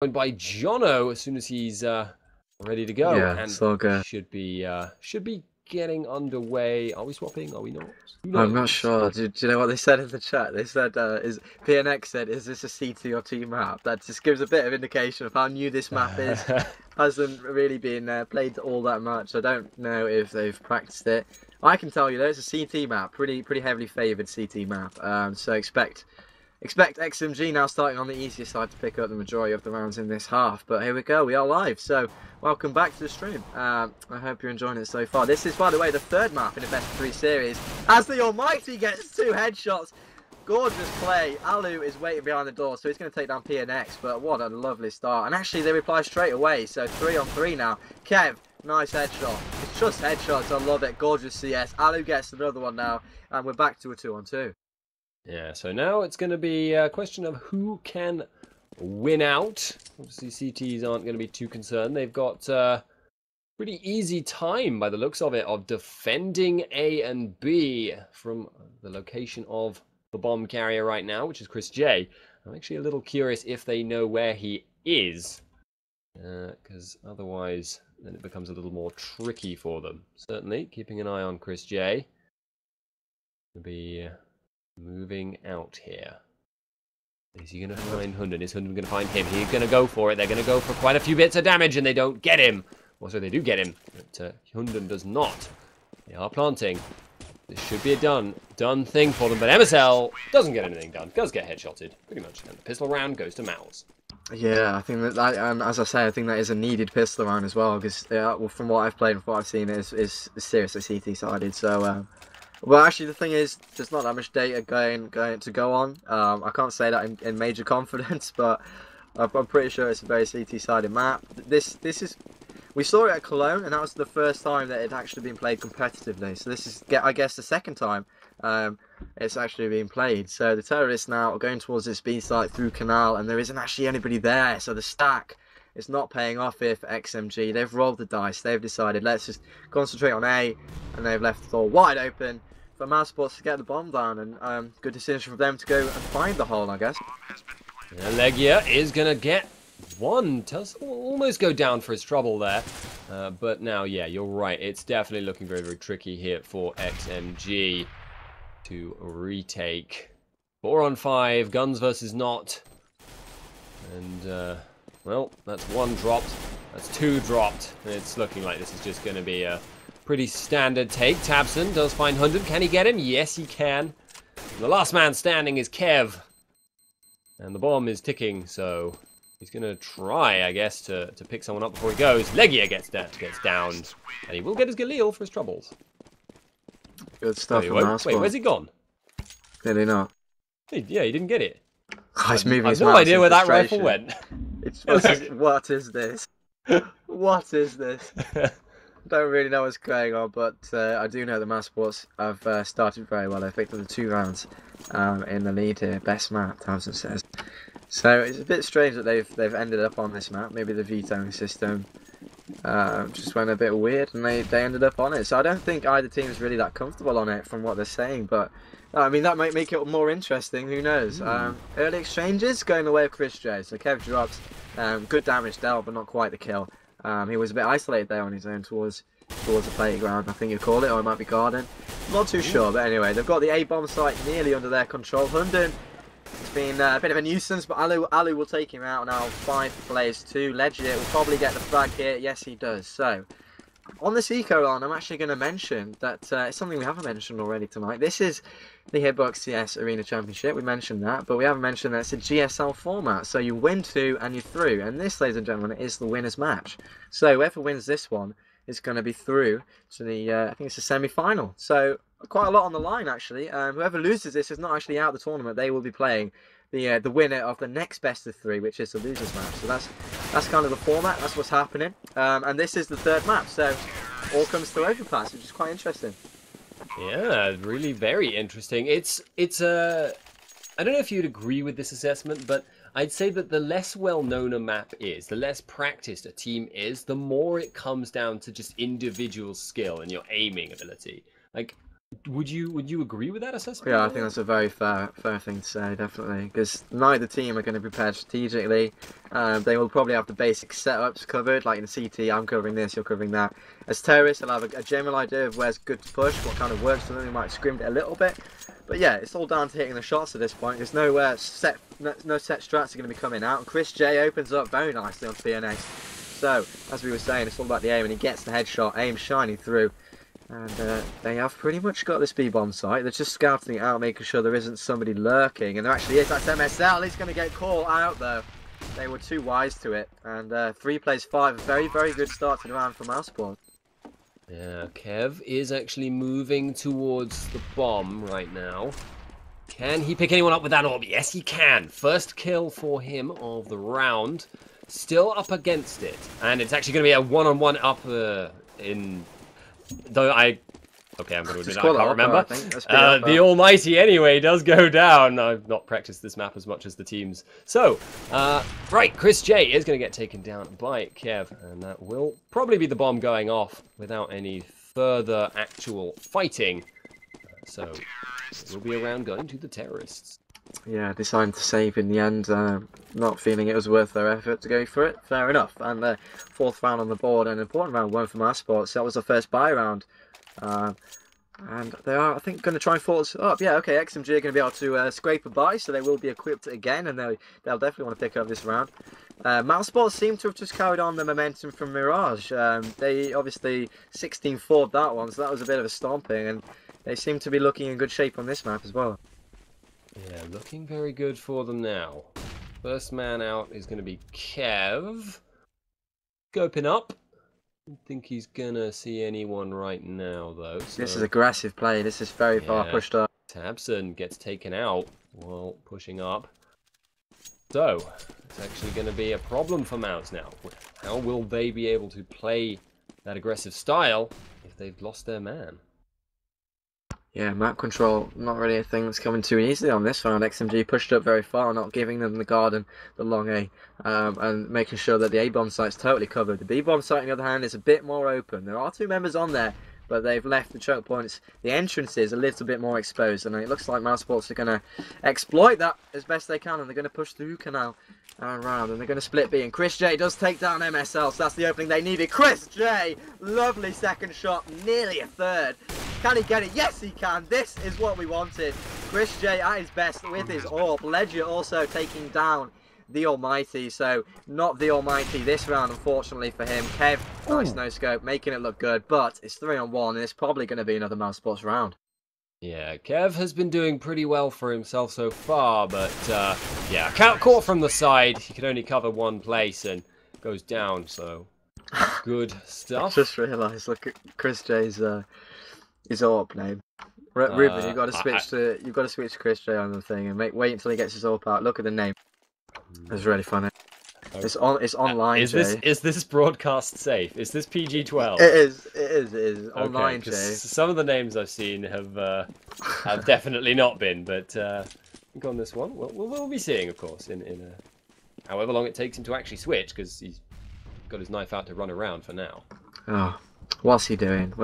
Joined by Jono as soon as he's ready to go. Yeah, And so good. should be getting underway. Are we swapping? Are we not? I'm not sure. Do you know what they said in the chat? They said, is PNX said, is this a CT or T map? That just gives a bit of indication of how new this map is. Hasn't really been played all that much. I don't know if they've practiced it. I can tell you though, it's a CT map, pretty heavily favoured CT map. So expect XMG now starting on the easier side to pick up the majority of the rounds in this half. But here we go, we are live. So welcome back to the stream. I hope you're enjoying it so far. This is, by the way, the third map in the best of 3 series. As the Almighty gets 2 headshots. Gorgeous play. Alu is waiting behind the door, so he's going to take down PNX. But what a lovely start. And actually, they reply straight away. So 3 on 3 now. Kev, nice headshot. It's just headshots. I love it. Gorgeous CS. Alu gets another one now. And we're back to a 2 on 2. Yeah, so now it's going to be a question of who can win out. Obviously, CTs aren't going to be too concerned. They've got pretty easy time, by the looks of it, of defending A and B from the location of the bomb carrier right now, which is Chris J. I'm actually a little curious if they know where he is, because otherwise then it becomes a little more tricky for them. Certainly, keeping an eye on Chris J. Will be moving out here. Is he going to find Hunden? Is Hunden going to find him? He's going to go for it. They're going to go for quite a few bits of damage, and they don't get him. Also, they do get him, but Hunden does not. They are planting. This should be a done thing for them, but MSL doesn't get anything done. Does get headshotted, pretty much. And the pistol round goes to Mouse. Yeah, I think that as I say, I think that is a needed pistol round as well, because well, from what I've played and from what I've seen, is seriously CT-sided, so... Well, actually, the thing is, there's not that much data going to go on. I can't say that in major confidence, but I'm pretty sure it's a very CT-sided map. This is, we saw it at Cologne, and that was the first time that it had actually been played competitively. So this is, I guess, the second time it's actually been played. So the terrorists now are going towards this B site through Canal, and there isn't actually anybody there. So the stack is not paying off here for XMG. They've rolled the dice. They've decided, let's just concentrate on A, and they've left the door wide open for Mousesports to get the bomb down, and good decision for them to go and find the hole, I guess. Yeah, Legia is going to get one. Does almost go down for his trouble there. But now, yeah, you're right. It's definitely looking very, very tricky here for XMG to retake. 4 on 5, guns versus not. And, well, that's 1 dropped. That's 2 dropped. It's looking like this is just going to be a pretty standard take. Tabson does find Hunden. Can he get him? Yes, he can. And the last man standing is Kev. And the bomb is ticking, so he's going to try, I guess, to pick someone up before he goes. Legia gets downed. And he will get his Galil for his troubles. Good stuff. Wait, where's he gone? Did he not? Yeah, he didn't get it. He's moving I his have no mouse idea in where that frustration. rifle went. What is this? What is this? Don't really know what's going on, but I do know the Mousesports have started very well. They picked up the 2 rounds in the lead here. Best map, Townsend says. So it's a bit strange that they've ended up on this map. Maybe the vetoing system just went a bit weird, and they ended up on it. So I don't think either team is really that comfortable on it from what they're saying, but I mean, that might make it more interesting. Who knows? Early exchanges going away with Chris J. So Kev drops good damage dealt, but not quite the kill. He was a bit isolated there on his own towards the playground, I think you'd call it, or it might be garden. Not too sure, but anyway, they've got the A-bomb site nearly under their control. Hunden has been a bit of a nuisance, but Alu will take him out now. 5 plays 2. Legit will probably get the frag here. Yes, he does. So, on this eco line, I'm actually going to mention that it's something we haven't mentioned already tonight. This is the Hitbox CS Arena Championship. We mentioned that, but we haven't mentioned that it's a GSL format. So you win 2 and you're through. And this, ladies and gentlemen, is the winner's match. So whoever wins this one is going to be through to the, I think it's the semi-final. So quite a lot on the line, actually. Whoever loses this is not actually out of the tournament. They will be playing the winner of the next best of 3, which is the losers match. So that's kind of the format. That's what's happening. And this is the 3rd map. So all comes to Overpass, which is quite interesting. Yeah, really very interesting. It's I don't know if you'd agree with this assessment, but I'd say that the less well-known a map is, the less practiced a team is, the more it comes down to just individual skill and your aiming ability. Like, Would you agree with that assessment? Yeah, I think that's a very fair thing to say, definitely. Because neither team are going to be prepared strategically. They will probably have the basic setups covered, like in CT, I'm covering this, you're covering that. As terrorists, they'll have a general idea of where's good to push, what kind of works for them. They might scrimmed it a little bit. But yeah, it's all down to hitting the shots at this point. There's no set strats are going to be coming out. And Chris J opens up very nicely on TNX. So, as we were saying, it's all about the aim, and he gets the headshot, aim shining through. And they have pretty much got this B-bomb site. They're just scouting it out, making sure there isn't somebody lurking. And there actually is. That's MSL. He's going to get caught out, though. They were too wise to it. And 3 plays 5. A very, very good start to the round for Mousesports. Yeah, Kev is actually moving towards the bomb right now. Can he pick anyone up with that orb? Yes, he can. First kill for him of the round. Still up against it. And it's actually going to be a one-on-one up in... Though okay, I'm going to admit I can't remember. The Almighty, anyway, does go down. I've not practiced this map as much as the teams. So, right, Chris J is going to get taken down by Kev, and that will probably be the bomb going off without any further actual fighting. So, it will be a round going to the terrorists. Yeah, decided to save in the end, not feeling it was worth their effort to go for it. Fair enough. And the 4th round on the board, an important round one for Mousesports. That was the first buy round. And they are, I think, going to try and force up. Yeah, okay, XMG are going to be able to scrape a buy, so they will be equipped again, and they'll definitely want to pick up this round. Mousesports seem to have just carried on the momentum from Mirage. They obviously 16-4'd that one, so that was a bit of a stomping, and they seem to be looking in good shape on this map as well. Yeah, looking very good for them now. First man out is going to be Kev. Scoping up. I don't think he's going to see anyone right now, though. So. This is aggressive play. This is very far pushed up. Tabson gets taken out while pushing up. So, it's actually going to be a problem for Mouse now. How will they be able to play that aggressive style if they've lost their man? Yeah, map control, not really a thing that's coming too easily on this round. XMG pushed up very far, not giving them the guard and the long A, and making sure that the A-bomb site's totally covered. The B-bomb site, on the other hand, is a bit more open. There are 2 members on there, but they've left the choke points. The entrance is a little bit more exposed, and it looks like Mousesports are going to exploit that as best they can, and they're going to push through Canal around, and they're going to split B. And Chris J does take down MSL, so that's the opening they needed. Chris J, lovely second shot, nearly a third. Can he get it? Yes, he can. This is what we wanted. Chris J at his best with his orb. Ledger also taking down the Almighty. So, not the Almighty this round, unfortunately, for him. Kev, nice no-scope, making it look good. But it's 3-on-1, and it's probably going to be another Mousesports round. Yeah, Kev has been doing pretty well for himself so far. But, yeah, caught from the side. He can only cover one place and goes down. So, good stuff. Just realised, look at Chris J's... his orb name. Ruben, you've got to switch to Chris J on the thing and wait until he gets his orb out. Look at the name. It's really funny. It's online. Is this broadcast safe? Is this PG-12? It is online. Okay, some of the names I've seen have definitely not been, but I think on this one we'll be seeing, of course, in however long it takes him to actually switch, because he's got his knife out to run around for now. Oh, what's he doing?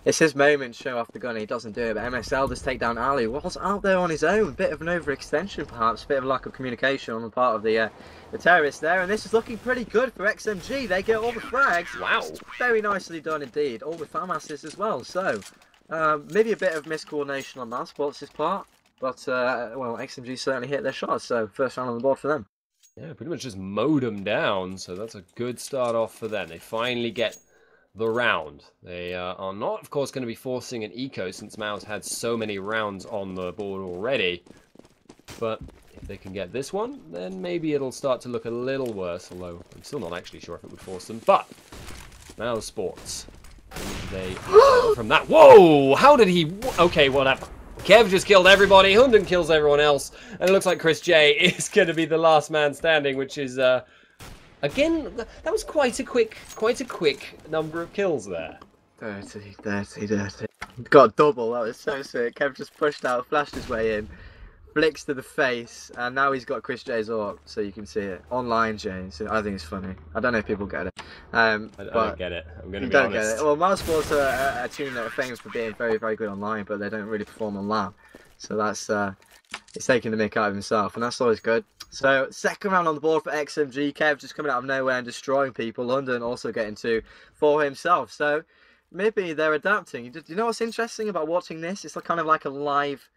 It's his moment to show off the gun, and he doesn't do it, but MSL does take down Ali. What's out there on his own? Bit of an overextension, perhaps. Bit of a lack of communication on the part of the terrorists there, and this is looking pretty good for XMG. They get all the frags. Wow. Very nicely done indeed. All the farm asses as well. So, maybe a bit of miscoordination on Mousesports' part, but, well, XMG certainly hit their shots, so first round on the board for them. Yeah, pretty much just mowed them down, so that's a good start off for them. They finally get the round. They are not, of course, going to be forcing an eco since Mouse had so many rounds on the board already. But if they can get this one, then maybe it'll start to look a little worse, although I'm still not actually sure if it would force them. But Mousesports, they from that. Whoa! How did he? Okay, whatever. Kev just killed everybody. Hunden kills everyone else, and it looks like Chris J is going to be the last man standing, which is again, that was quite a quick number of kills there. Dirty. Got a double. That was so sick. Kev just pushed out, flashed his way in, flicks to the face, and now he's got Chris J's up, so you can see it online, Jay. So I think it's funny. I don't know if people get it. I don't get it. I'm going to be honest. Get it. Well, Mousesports are a team that are famous for being very, very good online, but they don't really perform on LAN. So that's it's taking the mick out of himself, and that's always good. So second round on the board for XMG. Kev just coming out of nowhere and destroying people. London also getting 2 for himself. So maybe they're adapting. You know what's interesting about watching this? It's kind of like a live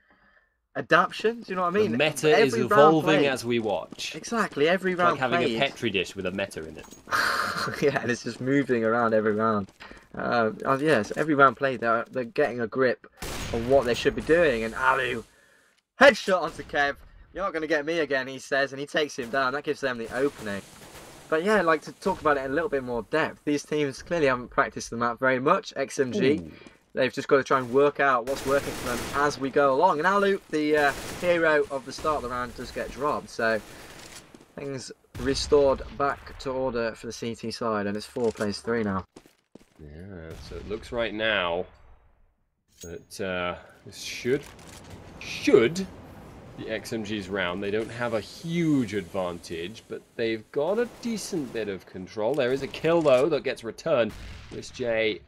adaptation. Do you know what I mean? The meta is evolving as we watch. Exactly. Every round it's like having a Petri dish with a meta in it. Yeah, and it's just moving around every round. Yes, every round played, they're getting a grip on what they should be doing. And Alu, headshot onto Kev. You're not going to get me again, he says, and he takes him down. That gives them the opening. But yeah, I'd like to talk about it in a little bit more depth. These teams clearly haven't practiced the map very much. XMG, they've just got to try and work out what's working for them as we go along. And Alu, the hero of the start of the round, does get dropped. So things restored back to order for the CT side, and it's 4 plays 3 now. Yeah, so it looks right now that this should be XMG's round. They don't have a huge advantage, but they've got a decent bit of control. There is a kill, though, that gets returned. Chris J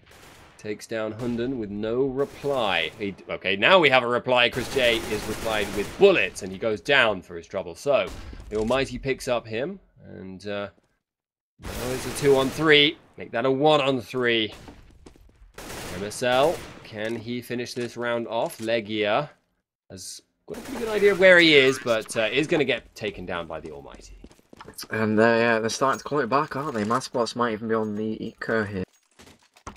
takes down Hunden with no reply. Okay, now we have a reply. Chris J is replied with bullets, and he goes down for his trouble. So the Almighty picks up him, and now it's a 2-on-3. Make that a 1-on-3. MSL, can he finish this round off? Legia has got a pretty good idea of where he is, but is going to get taken down by the Almighty. And they're starting to call it back, aren't they? Mousesports might even be on the eco here.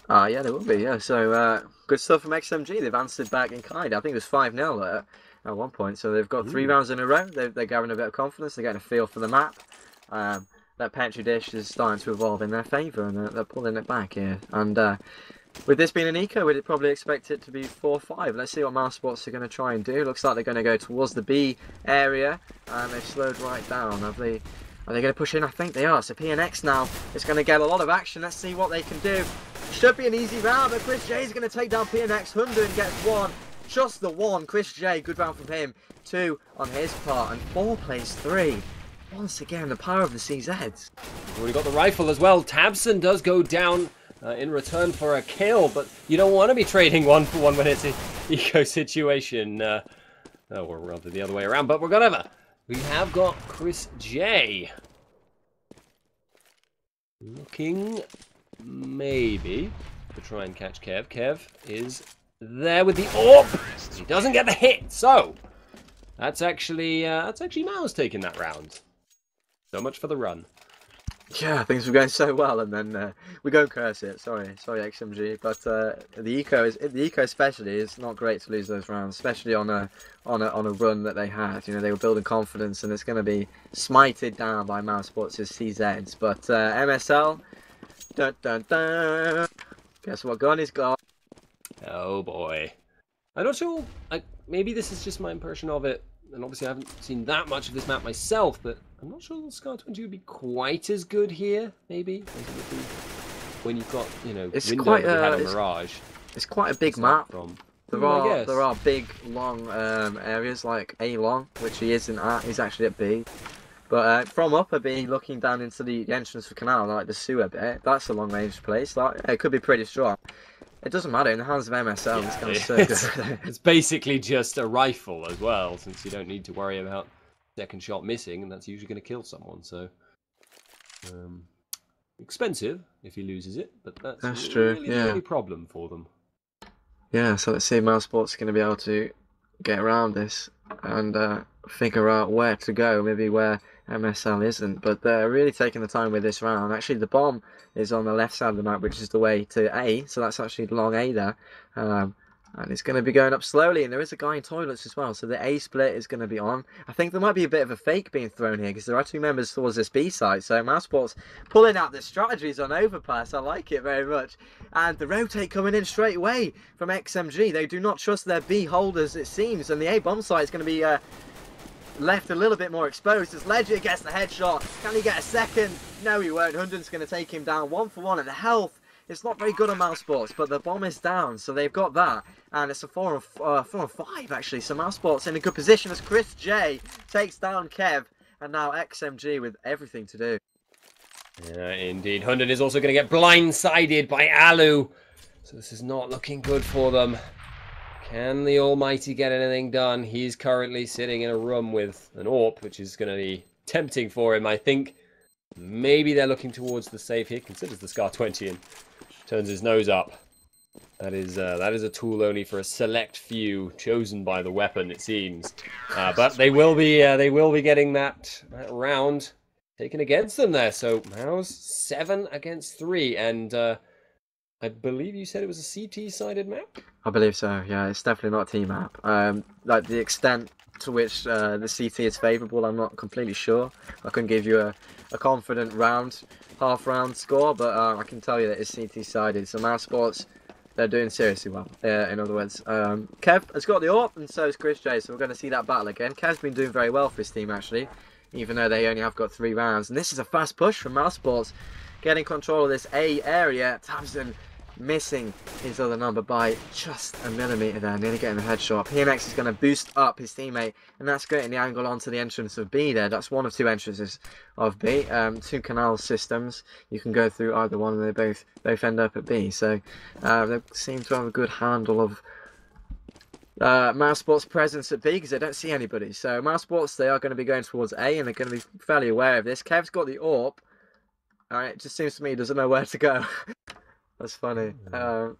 Yeah, they will be, yeah. So, good stuff from XMG. They've answered back in kind. I think it was 5-0 at one point. So they've got 3 rounds in a row. They're gathering a bit of confidence. They're getting a feel for the map. That Petri dish is starting to evolve in their favour, and they're pulling it back here. And with this being an eco, we'd probably expect it to be 4-5. Let's see what Mousesports are going to try and do. Looks like they're going to go towards the B area, and they've slowed right down. Are they going to push in? I think they are. So PNX now is going to get a lot of action. Let's see what they can do. Should be an easy round, but Chris J is going to take down PNX. Hunden gets 1. Just the 1. Chris J, good round from him. 2 on his part, and 4 plays 3. Once again, the power of the CZs. We've got the rifle as well. Tabson does go down in return for a kill, but you don't want to be trading 1 for 1 when it's an eco situation. Or rather the other way around, but we have got Chris J. Looking maybe to try and catch Kev. Kev is there with the AWP. He doesn't get the hit, so that's actually Mouse taking that round. So much for the run. Yeah, things were going so well, and then we go curse it. Sorry, XMG. But the eco especially is not great to lose those rounds, especially on a run that they had. You know, they were building confidence, and it's going to be smited down by Mousesports' CZs. But MSL, dun dun dun. Guess what gun he's got? Oh boy, I'm not sure. Maybe this is just my impression of it. And obviously I haven't seen that much of this map myself, but I'm not sure Scar 22 would be quite as good here, maybe, as it would be when you've got, you know, it's window quite, that we had a Mirage. It's quite a big map. There are big, long areas, like A long, which he isn't at. He's actually at B. But from upper B, looking down into the entrance for Canal, like the sewer bit, that's a long-range place. Like, it could be pretty strong. It doesn't matter, in the hands of MSL, yeah, it's kind of so good. It's basically just a rifle as well, since you don't need to worry about second shot missing, and that's usually going to kill someone, so... expensive if he loses it, but that's true, really yeah. the only problem for them. Yeah, so let's see if Mousesports are going to be able to get around this and figure out where to go, maybe where MSL isn't, but they're really taking the time with this round. Actually, the bomb is on the left side of the map, which is the way to A, so that's actually long A there. And it's going to be going up slowly, and there is a guy in toilets as well, so the A split is going to be on. I think there might be a bit of a fake being thrown here, because there are 2 members towards this B side, so Mousesports pulling out the strategies on overpass. I like it very much. And the rotate coming in straight away from XMG. They do not trust their B holders, it seems, and the A bomb site is going to be left a little bit more exposed as Ledger gets the headshot. Can he get a second? No, he won't. Hunden's going to take him down 1 for 1, and the health It's not very good on Mousesports, but the bomb is down, so they've got that. And it's a 4 on 5, actually. So Mousesports in a good position as Chris J takes down Kev. And now XMG with everything to do. Yeah, indeed. Hunden is also going to get blindsided by Alu. So this is not looking good for them. Can the Almighty get anything done? He's currently sitting in a room with an AWP, which is going to be tempting for him, I think. Maybe they're looking towards the safe here. Considers the Scar 20 and turns his nose up. That is a tool only for a select few chosen by the weapon, it seems. But they will be getting that round taken against them there. So Mouse 7 against 3, and I believe you said it was a CT-sided map. I believe so. Yeah, it's definitely not a team map. Like the extent to which the CT is favourable, I'm not completely sure. I couldn't give you a confident half-round score, but I can tell you that it's CT-sided. So Mousesports, they're doing seriously well. In other words, Kev has got the AWP, and so has Chris J. So we're going to see that battle again. Kev's been doing very well for his team actually, even though they only have got 3 rounds. And this is a fast push from Mousesports, getting control of this A area. Tamsin missing his other number by just a millimetre there, nearly getting the headshot. PNX is going to boost up his teammate, and that's creating the angle onto the entrance of B there. That's one of 2 entrances of B. 2 canal systems. You can go through either one, and they both end up at B. So they seem to have a good handle of Mousesports' presence at B, because they don't see anybody. So Mousesports, they are going to be going towards A, and they're going to be fairly aware of this. Kev's got the AWP. It just seems to me he doesn't know where to go. That's funny. So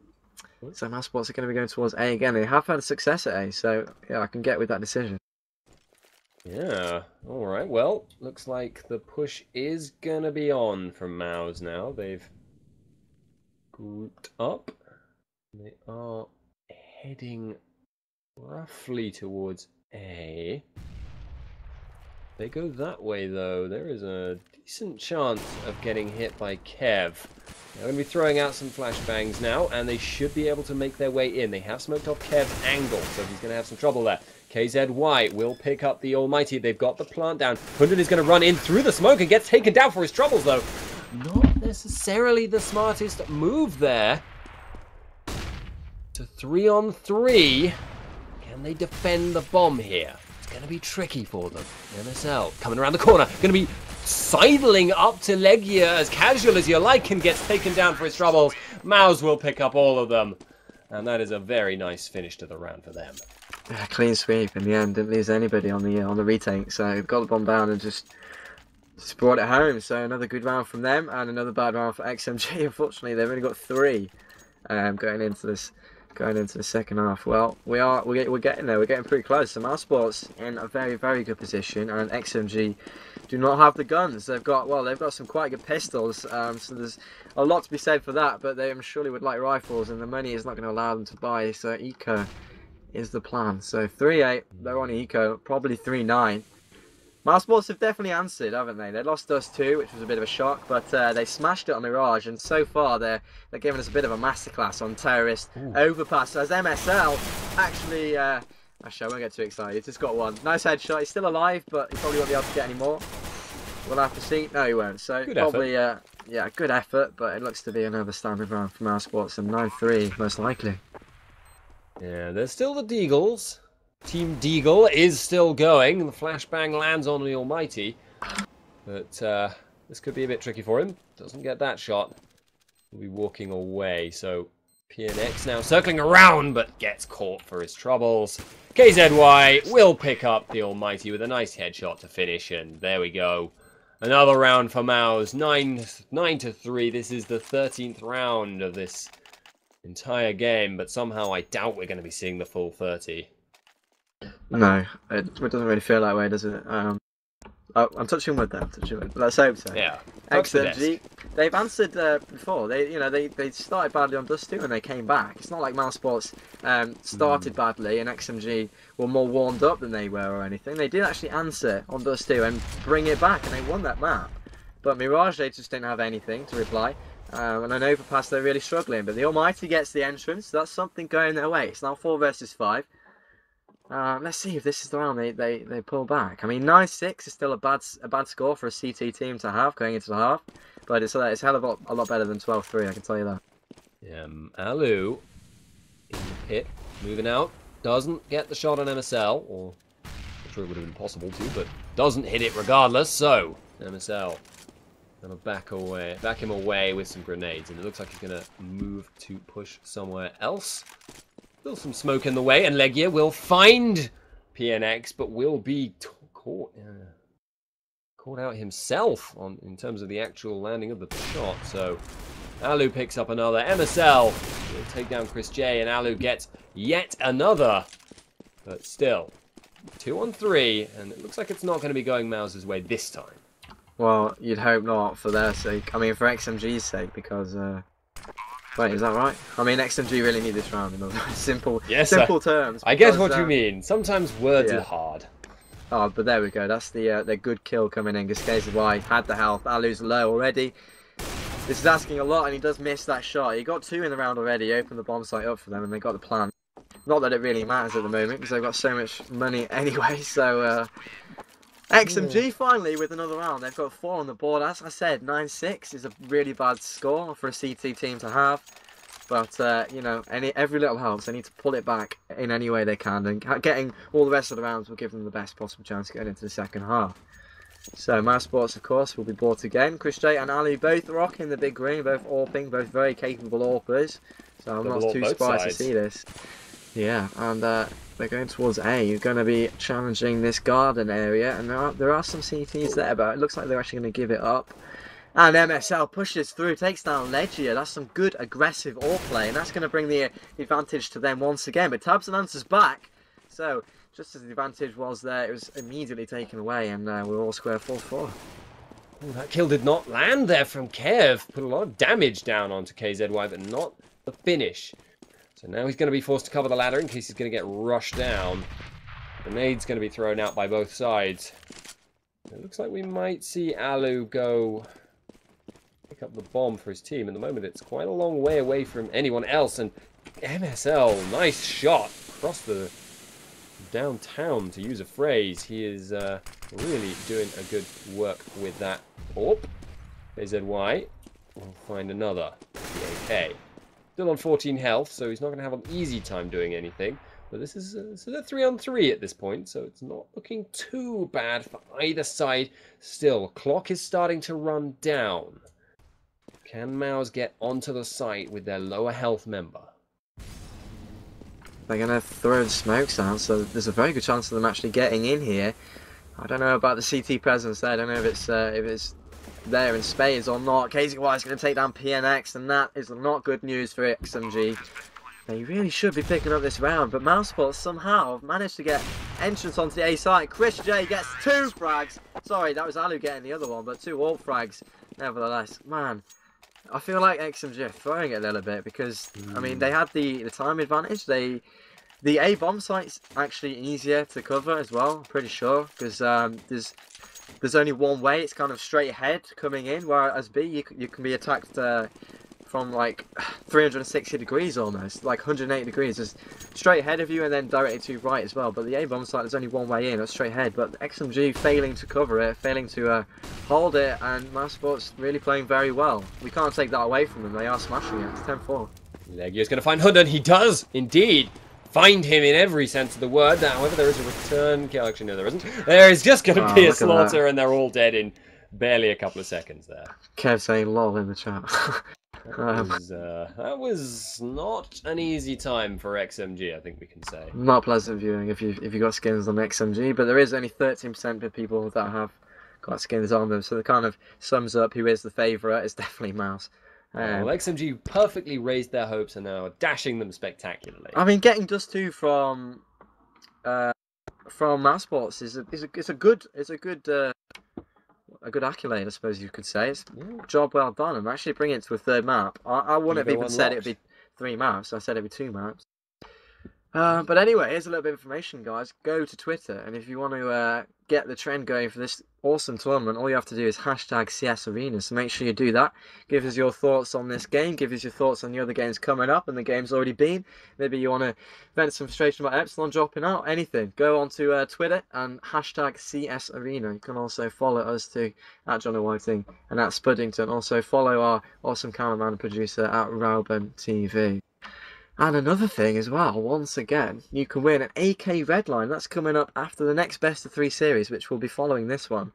Mousesports are going to be going towards A again. They have had success at A, so yeah, I can get with that decision. Yeah, alright. Well, looks like the push is going to be on from Mouse now. They've grouped up. They are heading roughly towards A. They go that way, though. There is a decent chance of getting hit by Kev. They're going to be throwing out some flashbangs now, and they should be able to make their way in. They have smoked off Kev's angle, so he's going to have some trouble there. KZY will pick up the Almighty. They've got the plant down. Hunden is going to run in through the smoke and gets taken down for his troubles, though. Not necessarily the smartest move there. To 3-on-3. Can they defend the bomb here? It's going to be tricky for them. MSL coming around the corner. Going to be sidling up to Legia as casual as you like and gets taken down for his troubles. Mouse will pick up all of them. And that is a very nice finish to the round for them. Yeah, clean sweep in the end. Didn't lose anybody on the retake. So got the bomb down and just brought it home. So another good round from them and another bad round for XMG. Unfortunately, they've only got 3 going into the second half. Well, we're getting there. We're getting pretty close. So Mousesports in a very, very good position, and XMG do not have the guns. They've got some quite good pistols. So there's a lot to be said for that. But they surely would like rifles, and the money is not going to allow them to buy. So eco is the plan. So 3-8. They're on eco. Probably 3-9. Mousesports have definitely answered, haven't they? They lost us 2, which was a bit of a shock, but they smashed it on Mirage, and so far they're giving us a bit of a masterclass on terrorist overpass. As MSL actually, actually I won't get too excited. Just got 1 nice headshot. He's still alive, but he probably won't be able to get any more. We'll have to see. No, he won't. So good probably, effort. yeah, good effort, but it looks to be another standard round for Mousesports, and 9-3 most likely. Yeah, there's still the Deagles. Team Deagle is still going. The flashbang lands on the Almighty. But this could be a bit tricky for him. Doesn't get that shot. He'll be walking away. So PNX now circling around, but gets caught for his troubles. KZY will pick up the Almighty with a nice headshot to finish. And there we go. Another round for Mouse. 9-3. This is the 13th round of this entire game. But somehow I doubt we're going to be seeing the full 30. No, it doesn't really feel that way, does it? Oh, I'm touching wood there. Let's hope so. Yeah. XMG, they've answered before. They started badly on Dust 2 and they came back. It's not like Mousesports started badly and XMG were more warmed up than they were or anything. They did actually answer on Dust 2 and bring it back, and they won that map. But Mirage, they just didn't have anything to reply. And on Overpass, they're really struggling. But the Almighty gets the entrance. So that's something going their way. It's now 4 versus 5. Let's see if this is the round they pull back. I mean, 9-6 is still a bad score for a CT team to have going into the half, but it's a hell of a lot better than 12-3. I can tell you that. Alu in the pit, moving out. Doesn't get the shot on MSL, or I'm sure it would have been possible to, but doesn't hit it regardless. So MSL gonna back him away with some grenades, and it looks like he's gonna move to push somewhere else. Still some smoke in the way, and Legia will find PNX, but will be caught out himself in terms of the actual landing of the shot. So Alu picks up another. MSL will take down Chris J, and Alu gets yet another. But still, 2 on 3, and it looks like it's not going to be going Mouse's way this time. Well, you'd hope not for their sake. I mean, for XMG's sake, because... Wait, is that right? I mean, XMG really need this round in other simple terms. I get what you mean. Sometimes words are hard. Oh, but there we go. That's the good kill coming in. KZY had the health. Alu's low already. This is asking a lot, and he does miss that shot. He got 2 in the round already. Opened the bomb site up for them, and they got the plant. Not that it really matters at the moment, because they've got so much money anyway. So XMG finally with another round. They've got 4 on the board. As I said, 9-6 is a really bad score for a CT team to have. But you know, every little helps. They need to pull it back in any way they can, and getting all the rest of the rounds will give them the best possible chance of getting into the second half. So Mousesports, of course, will be bought again. Chris J and Ali both rocking the big green, both AWPing, both very capable AWPers. So I'm not too surprised to see this. Yeah, and they're going towards A. You're going to be challenging this garden area, and there are some CTs there, but it looks like they're actually going to give it up. And MSL pushes through, takes down Legia. That's some good aggressive AWP play, and that's going to bring the advantage to them once again. But Tabs and Answers back, so just as the advantage was there, it was immediately taken away, and we're all square 4-4. That kill did not land there from Kev. Put a lot of damage down onto KZY, but not the finish. So now he's going to be forced to cover the ladder in case he's going to get rushed down. Grenade's going to be thrown out by both sides. It looks like we might see Alu go pick up the bomb for his team. At the moment, it's quite a long way away from anyone else. And MSL, nice shot across the downtown, to use a phrase. He is really doing a good work with that AWP. KZY will find another. The AK. Still on 14 health, so he's not going to have an easy time doing anything. But this is a 3 on 3 at this point, so it's not looking too bad for either side. Still, clock is starting to run down. Can Mouse get onto the site with their lower health member? They're going to throw the smokes out, so there's a very good chance of them actually getting in here. I don't know about the CT presence there. I don't know if it's there in spades or not. KZY is going to take down PNX, and that is not good news for XMG. They really should be picking up this round, but Mousesports somehow managed to get entrance onto the A site. Chris J gets 2 frags. Sorry, that was Alu getting the other one, but 2 AWP frags nevertheless. Man, I feel like XMG are throwing it a little bit because, I mean, they had the time advantage. The A bomb site's actually easier to cover as well, I'm pretty sure, because there's only one way. It's kind of straight ahead coming in, whereas B, you can be attacked from like 360 degrees almost, like 180 degrees, just straight ahead of you and then directly to your right as well. But the A bomb site, there's only one way in, that's straight ahead. But XMG failing to cover it, failing to hold it, and Mousesports really playing very well. We can't take that away from them. They are smashing it. It's 10-4. Legia's going to find Hunden. He does indeed find him in every sense of the word. However, there is a return kill. Actually, no, there isn't. There is just going to be a slaughter, and they're all dead in barely a couple of seconds there. Kev saying lol in the chat. That was not an easy time for XMG, I think we can say. Not pleasant viewing if you got skins on XMG, but there is only 13% of people that have got skins on them, so it kind of sums up who is the favourite. It's definitely Mouse. Well, XMG perfectly raised their hopes and now are dashing them spectacularly. I mean, getting Dust 2 from Mousesports is a good accolade, I suppose you could say. It's job well done. I'm actually bringing it to a 3rd map. I wouldn't have even said it would be 3 maps. I said it would be 2 maps. But anyway, here's a little bit of information, guys. Go to Twitter, and if you want to get the trend going for this awesome tournament, all you have to do is hashtag CS Arena. So make sure you do that. Give us your thoughts on this game. Give us your thoughts on the other games coming up and the game's already been. Maybe you want to vent some frustration about Epsilon dropping out. Anything. Go onto Twitter and hashtag CS Arena. You can also follow us too at John Whiting and at Spuddington. Also follow our awesome cameraman and producer at Rauben TV. And another thing as well, once again, you can win an AK Redline. That's coming up after the next best of 3 series, which will be following this one.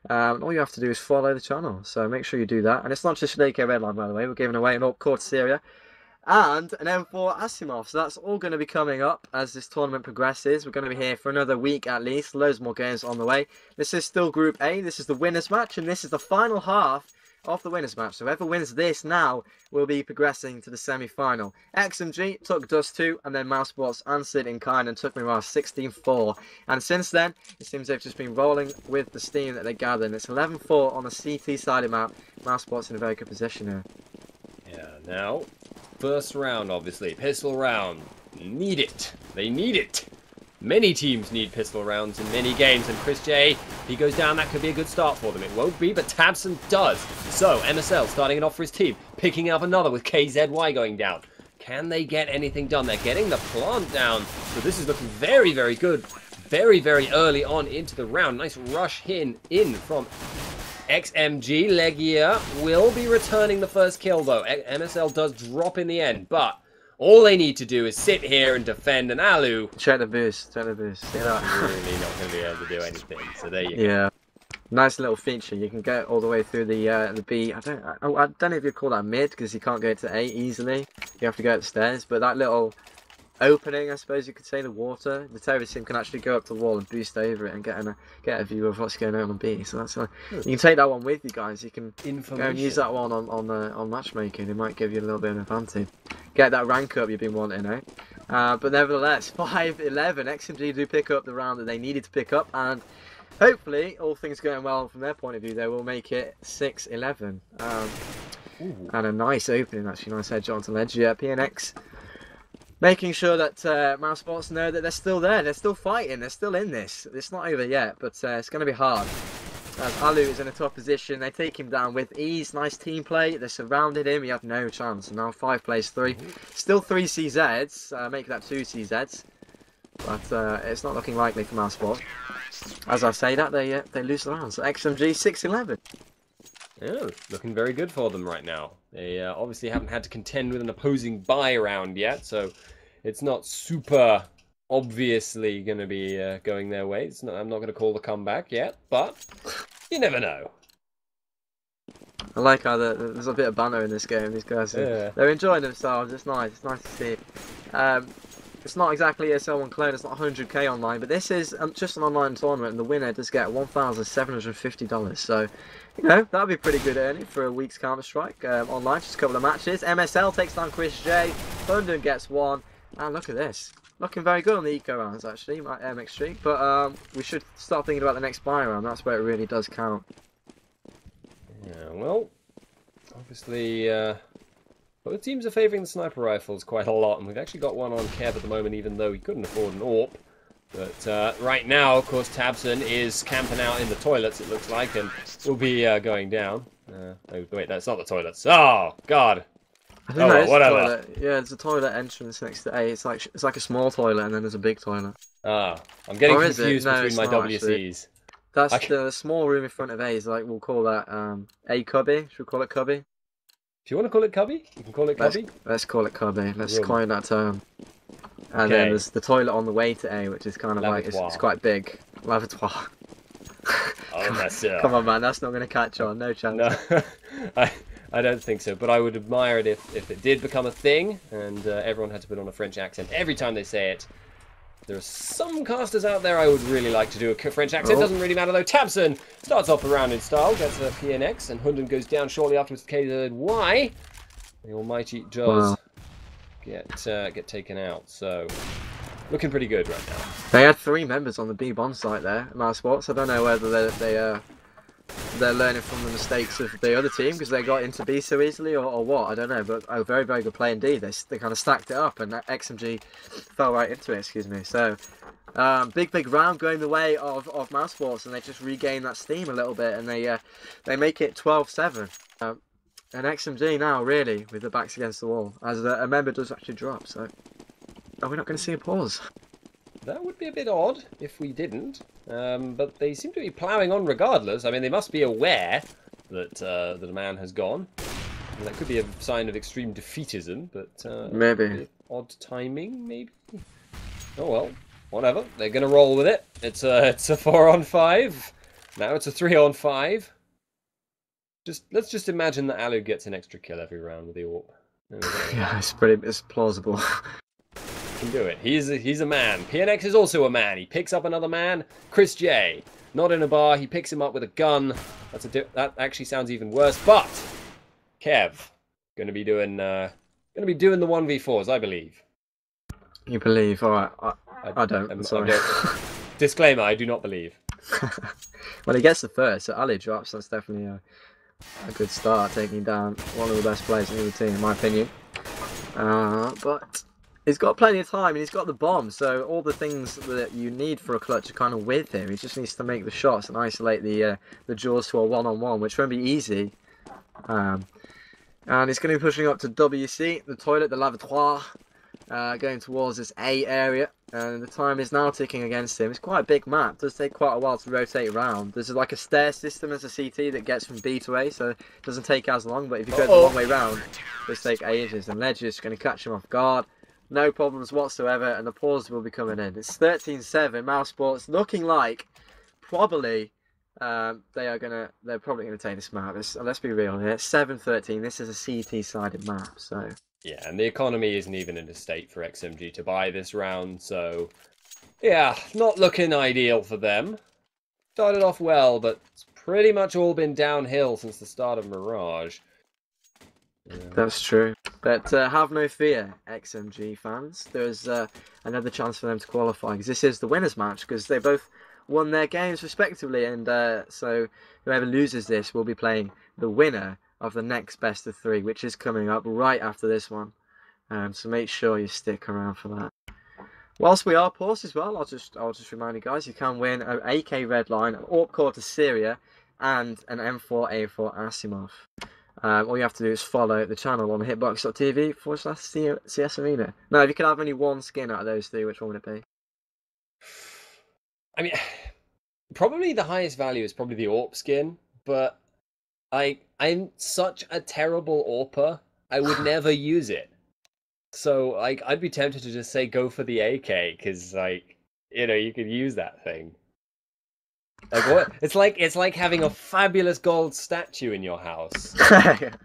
All you have to do is follow the channel, so make sure you do that. And it's not just an AK Redline, by the way. We're giving away an Orc Court Syria and an M4 Asimov. So that's all going to be coming up as this tournament progresses. We're going to be here for another week at least. Loads more games on the way. This is still Group A. This is the winners match, and this is the final half of the winners match. So whoever wins this now will be progressing to the semi-final. XMG took Dust 2, and then Mousesports answered in kind and took Mirage 16-4. And since then, it seems they've just been rolling with the steam that they gathered. It's 11-4 on the CT-sided map. Mousesports in a very good position here. Yeah, now, first round, obviously. Pistol round. Need it. They need it. Many teams need pistol rounds in many games, and Chris J, if he goes down, that could be a good start for them. It won't be, but Tabson does. So, MSL starting it off for his team, picking up another with KZY going down. Can they get anything done? They're getting the plant down, so this is looking very, very good. Very, very early on into the round. Nice rush in from XMG. Legia will be returning the first kill, though. MSL does drop in the end, but all they need to do is sit here and defend an Alu. Check the boost, check the boost. Really not going to be able to do anything. So there you go. Yeah, nice little feature. You can get all the way through the B. I don't know if you call that mid because you can't go to A easily. You have to go up the stairs. But that little opening, I suppose you could say, the water. The terrorist team can actually go up the wall and boost over it and get a view of what's going on B. So that's you can take that one with you guys. You can go and use that one on matchmaking. It might give you a little bit of an advantage. Get that rank up you've been wanting, eh? But nevertheless, 5-11. XMG do pick up the round that they needed to pick up, and hopefully, all things going well from their point of view, they will make it 6-11. And a nice opening, actually, nice headshot onto ledge. Yeah, PNX making sure that Mousesports know that they're still there, they're still fighting, they're still in this. It's not over yet, but it's going to be hard. As Alu is in a tough position, they take him down with ease. Nice team play. They surrounded him. He had no chance. And now 5 plays 3. Still 3 CZs. Make that 2 CZs. But it's not looking likely for Mousesports. As I say that, they lose the round. So XMG 6-11. Yeah, looking very good for them right now. They obviously haven't had to contend with an opposing buy round yet, so it's not super obviously going to be going their way. I'm not going to call the comeback yet, but you never know. I like how there's a bit of banter in this game. These guys, they're enjoying themselves. It's nice. It's nice to see. It's not exactly ESL1 clone. It's not 100k online, but this is just an online tournament, and the winner does get $1,750. So, you know, that'd be pretty good earning for a week's Counter-Strike online. Just a couple of matches. MSL takes down Chris J. London gets 1, and look at this. Looking very good on the eco rounds, actually, my MX streak. But we should start thinking about the next buy round. That's where it really does count. Yeah, well, obviously, both teams are favouring the sniper rifles quite a lot, and we've actually got one on Kev at the moment, even though he couldn't afford an AWP. But right now, of course, Tabson is camping out in the toilets, it looks like, and will be going down. Oh, wait, that's not the toilets. Oh, God. I think that is the toilet. Yeah, there's a toilet entrance next to A. It's like a small toilet, and then there's a big toilet. Ah, I'm getting confused between my WCs. Actually. That's the small room in front of A. Is like we'll call that A cubby. Should we call it cubby? If you want to call it cubby, you can call it cubby. Let's call it cubby. Let's coin that term. And then there's the toilet on the way to A, which is kind of like it's quite big. Lavatoire. Oh, come on, man, that's not going to catch on. No chance. No, I don't think so. But I would admire it if it did become a thing, and everyone had to put on a French accent every time they say it. There are some casters out there I would really like to do a French accent. Doesn't really matter though. Tabson starts off the round in style, gets a PNX, and Hunden goes down shortly afterwards to KZY. The almighty does get taken out. So looking pretty good right now. They had 3 members on the B bomb site there, Mousesports. I don't know whether they're learning from the mistakes of the other team because they got into B so easily, or what, I don't know. But a very, very good play indeed. They kind of stacked it up, and XMG fell right into it, excuse me. So, big round going the way of Mousesports, and they just regain that steam a little bit, and they make it 12-7. And XMG now, really, with the backs against the wall, as a member does actually drop, so are we not going to see a pause? That would be a bit odd if we didn't, but they seem to be ploughing on regardless. I mean, they must be aware that that a man has gone. And that could be a sign of extreme defeatism, but maybe odd timing, maybe. Oh well, whatever. They're going to roll with it. It's a 4-on-5. Now it's a 3-on-5. Let's just imagine that Alu gets an extra kill every round with the AWP. Yeah, it's plausible. He can do it. He's a man. PNX is also a man. He picks up another man. Chris J, not in a bar. He picks him up with a gun. That actually sounds even worse. But Kev going to be doing the 1v4s, I believe. You believe? All right. I don't. I'm sorry. Disclaimer: I do not believe. Well, he gets the first, so Ali drops. That's definitely a good start, taking down one of the best players in the team, in my opinion. But he's got plenty of time, and he's got the bomb, so all the things that you need for a clutch are kind of with him. He just needs to make the shots and isolate the jaws to a one-on-one, which won't be easy. And he's going to be pushing up to WC, the toilet, the lavatory, going towards this A area. And the time is now ticking against him. It's quite a big map. It does take quite a while to rotate around. There's like a stair system as a CT that gets from B to A, so it doesn't take as long. But if you go the long way round, it does take ages. And Ledger's just going to catch him off guard. No problems whatsoever, and the pause will be coming in. It's 13-7. Mousesports looking like probably they're probably gonna take this map. Let's be real here. 7-13. This is a CT-sided map, so. Yeah, and the economy isn't even in a state for XMG to buy this round, so yeah, not looking ideal for them. Started off well, but it's pretty much all been downhill since the start of Mirage. Yeah. That's true. But have no fear, XMG fans. There's another chance for them to qualify, because this is the winners match, because they both won their games respectively, and so whoever loses this will be playing the winner of the next best of 3, which is coming up right after this one. So make sure you stick around for that. Whilst we are paused as well, I'll just remind you guys, you can win an AK Redline, an AWP Core to Syria, and an M4A4 Asimov. All you have to do is follow the channel on hitbox.tv/CS Arena. Now, if you could have only one skin out of those 3, which one would it be? I mean, probably the highest value is probably the AWP skin, but I'm such a terrible AWPer, I would never use it. So, like, I'd be tempted to just say go for the AK, because, like, you could use that thing. Like, what? It's like having a fabulous gold statue in your house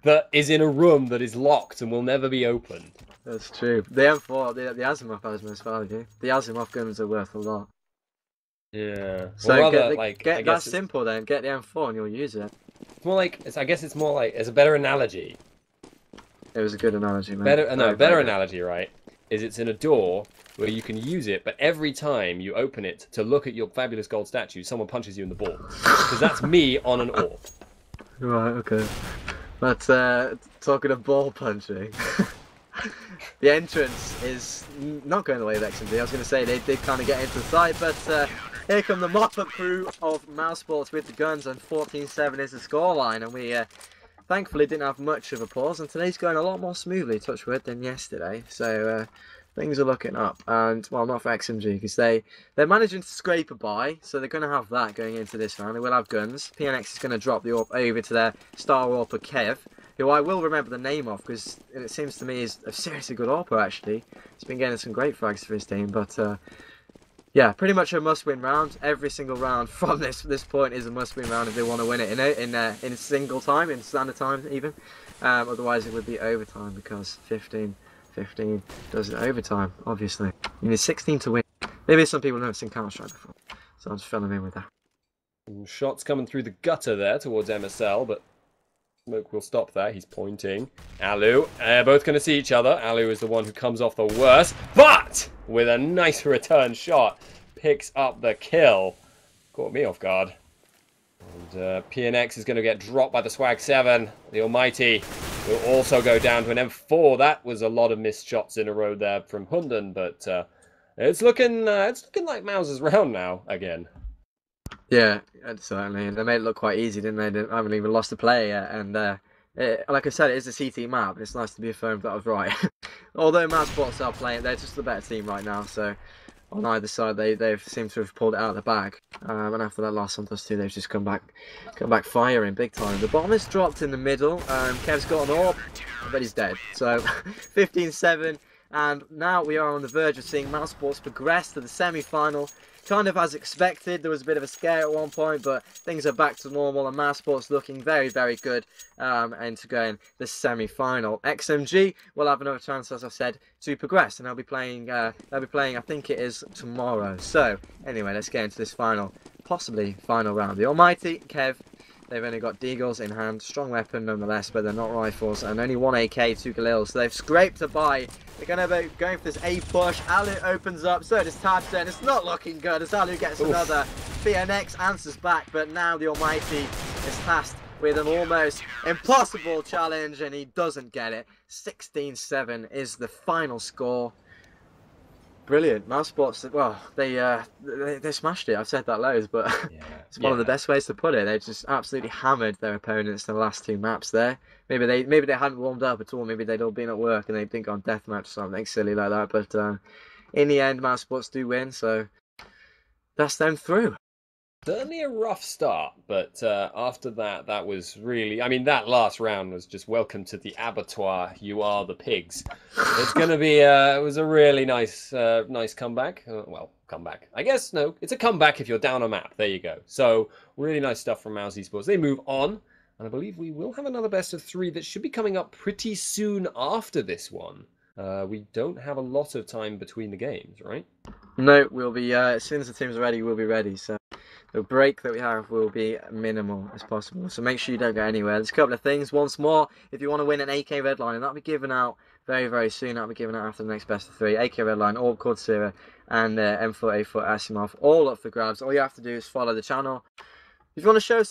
that is in a room that is locked and will never be opened. That's true. The M4, the Asimov has most value. The Asimov guns are worth a lot. Yeah. So well, that's simple then. Get the M4 and you'll use it. It's more like I guess it's more like it's a better analogy. It was a good analogy, man. Better analogy, right? Is it's in a door where you can use it, but every time you open it to look at your fabulous gold statue, someone punches you in the ball. Because that's me on an AWP. Right, okay. But talking of ball punching, the entrance is not going the way of XMG. I was going to say they did kind of get into the side, but here come the mop-up crew of Mousesports with the guns, and 14-7 is the scoreline, and we thankfully didn't have much of a pause, and today's going a lot more smoothly, touch wood, than yesterday. So things are looking up, and well, not for XMG, because they're managing to scrape a bye, so they're going to have that going into this round. They will have guns. PNX is going to drop the AWP over to their star AWPer Kev, who I will remember the name of, because it seems to me is a seriously good AWPer actually. He's been getting some great frags for his team, but yeah, pretty much a must-win round. Every single round from this point is a must-win round if they want to win it in single time, in standard time even. Otherwise it would be overtime, because 15 does it overtime, obviously. You need 16 to win. Maybe some people haven't seen Counter-Strike before, so I'm just filling in with that. Shots coming through the gutter there towards MSL, but Smoke will stop there. He's pointing. Alu, both going to see each other. Alu is the one who comes off the worst, but with a nice return shot, picks up the kill. Caught me off guard. PNX is going to get dropped by the Swag 7. The Almighty will also go down to an M4. That was a lot of missed shots in a row there from Hunden, but it's looking like Mouse's round now again. Yeah, certainly. And they made it look quite easy, didn't they? They haven't even lost a player yet. And like I said, it is a CT map. It's nice to be affirmed that I was right. Although Mousesports are playing, they're just the better team right now. So on either side, they've seemed to have pulled it out of the bag. And after that last Santos 2, they've just come back firing big time. The bomb is dropped in the middle. Kev's got an AWP, but he's dead. So 15-7. And now we are on the verge of seeing Mousesports progress to the semi-final. Kind of as expected. There was a bit of a scare at one point, but things are back to normal, and Mousesports looking very, very good into going the semi-final. XMG will have another chance, as I said, to progress, and they'll be playing. I think it is tomorrow. So anyway, let's get into this possibly final round. The Almighty, Kev. They've only got Deagles in hand, strong weapon nonetheless, but they're not rifles, and only one AK, 2 Galils. So they've scraped a buy. They're going to be going for this A push. Alu opens up, so does Tabson. It's not looking good as Alu gets another. PNX answers back, but now the Almighty is tasked with an almost impossible challenge, and he doesn't get it. 16-7 is the final score. Brilliant. Mousesports, well, they smashed it. I've said that loads, but yeah, it's one of the best ways to put it. They just absolutely hammered their opponents in the last 2 maps there. Maybe they hadn't warmed up at all. Maybe they'd all been at work and they'd been on deathmatch or something silly like that. But in the end, Mousesports do win, so that's them through. Certainly a rough start, but after that, that was really... I mean, that last round was just welcome to the abattoir. You are the pigs. It's going to be... it was a really nice comeback. Well, comeback. I guess, no. It's a comeback if you're down a map. There you go. So, really nice stuff from Mousesports. They move on, and I believe we will have another best of 3 that should be coming up pretty soon after this one. We don't have a lot of time between the games, right? No, we'll be... as soon as the team's ready, we'll be ready, so... The break that we have will be minimal as possible, so make sure you don't go anywhere. There's a couple of things. Once more, if you want to win an AK Redline, and that'll be given out very, very soon. That'll be given out after the next best of 3. AK Redline, Orb Cordsera, and M4A4 Asimov, all up for grabs. All you have to do is follow the channel. If you want to show